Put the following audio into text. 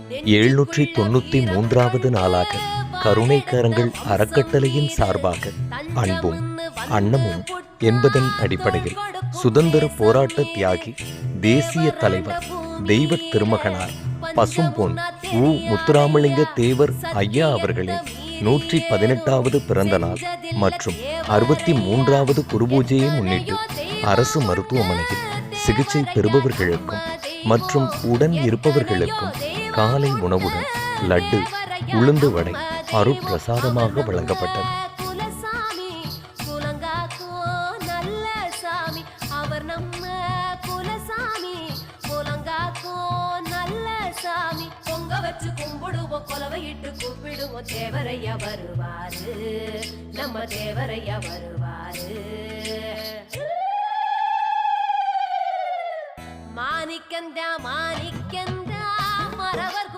793வது நாளாக கருணைக்கரங்கள் அறக்கட்டளையின் சார்பாக அன்பும் அன்னமும் என்பதன் அடிப்படையில் சுதந்திர போராட்ட தியாகி, தேசிய தலைவர், தெய்வ திருமகனார் பசும்பொன் முத்துராமலிங்க தேவர் ஐயா அவர்களின் 118வது பிறந்த நாள் மற்றும் 63வது குருபூஜையை முன்னிட்டு அரசு மருத்துவமனையில் சிகிச்சை பெறுபவர்களுக்கும் மற்றும் உடன் இருப்பவர்களுக்கும் காலை உணவுடன் லட்டு, உளுந்து வடை அருட்பிரசாதமாக வழங்கப்பட்டது. கொலவையிட்டு கூப்பிடுவோம், தேவரையா வருவாரு, நம்ம தேவரையா வருவாரு. மாணிக்கந்தா மாணிக்கந்தா மரவர்